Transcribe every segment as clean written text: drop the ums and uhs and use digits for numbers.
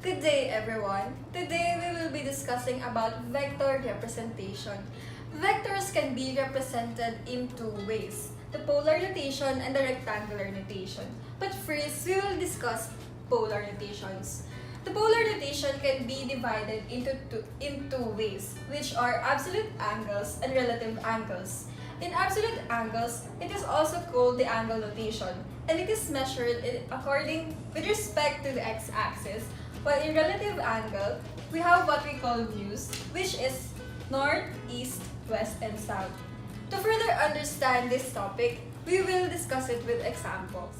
Good day, everyone. Today we will be discussing about vector representation. Vectors can be represented in two ways, the polar notation and the rectangular notation. But first, we will discuss polar notations. The polar notation can be divided into two ways, which are absolute angles and relative angles. In absolute angles, it is also called the angle notation, and it is measured with respect to the x-axis. While in relative angle, we have what we call views, which is north, east, west, and south. To further understand this topic, we will discuss it with examples.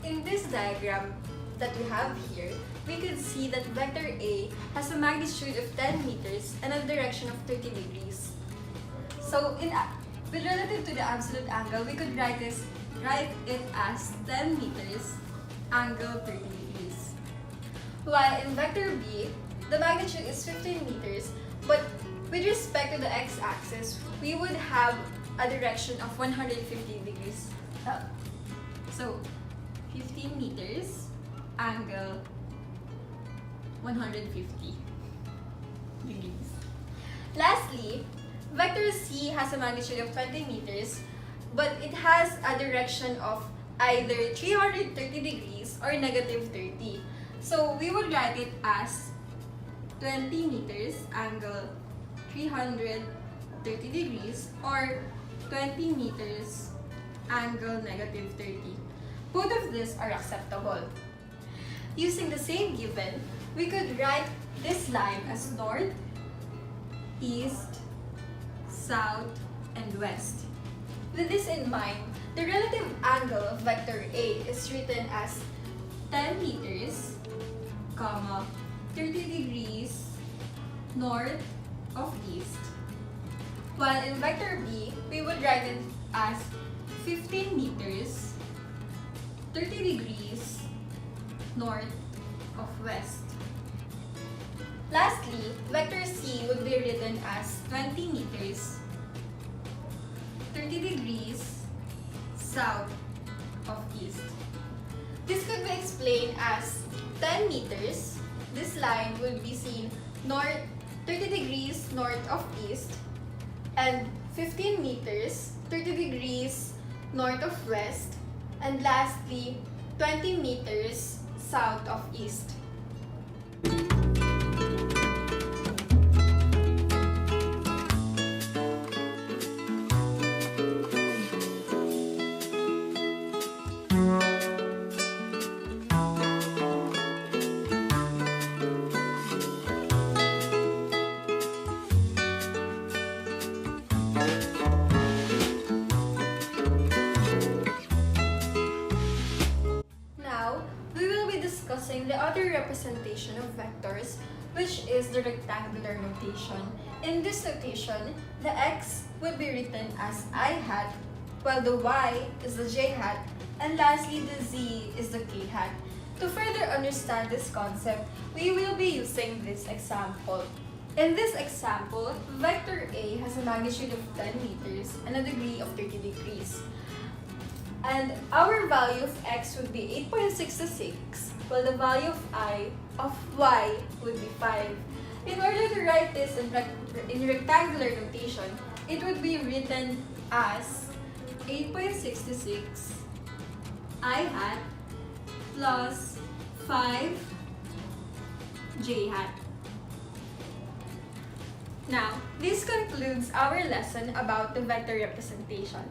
In this diagram that we have here, we could see that vector A has a magnitude of 10 meters and a direction of 30 degrees. So, with relative to the absolute angle, we could write it as 10 meters, angle 30 degrees. While in vector B, the magnitude is 15 meters, but with respect to the x-axis, we would have a direction of 150 degrees. So, 15 meters, angle 150 degrees. Lastly, vector C has a magnitude of 20 meters, but it has a direction of either 330 degrees or negative 30. So we would write it as 20 meters, angle 330 degrees, or 20 meters, angle negative 30. Both of these are acceptable. Using the same given, we could write this line as north, east, south, and west. With this in mind, the relative angle of vector A is written as 10 meters, 30 degrees north of east. While in vector B, we would write it as 15 meters, 30 degrees north of west. Lastly, vector C would be written as 20 meters, 30 degrees south of east. This could be explained as 10 meters. This line would be seen 30 degrees north of east, and 15 meters, 30 degrees north of west, and lastly, 20 meters south of east. Discussing the other representation of vectors, which is the rectangular notation. In this notation, the x would be written as I hat, while the y is the j hat, and lastly the z is the k hat. To further understand this concept, we will be using this example. In this example, vector A has a magnitude of 10 meters and a degree of 30 degrees. And our value of x would be 8.66, while the value of y would be 5. In order to write this in rectangular notation, it would be written as 8.66 I hat plus 5 j hat. Now, this concludes our lesson about the vector representation.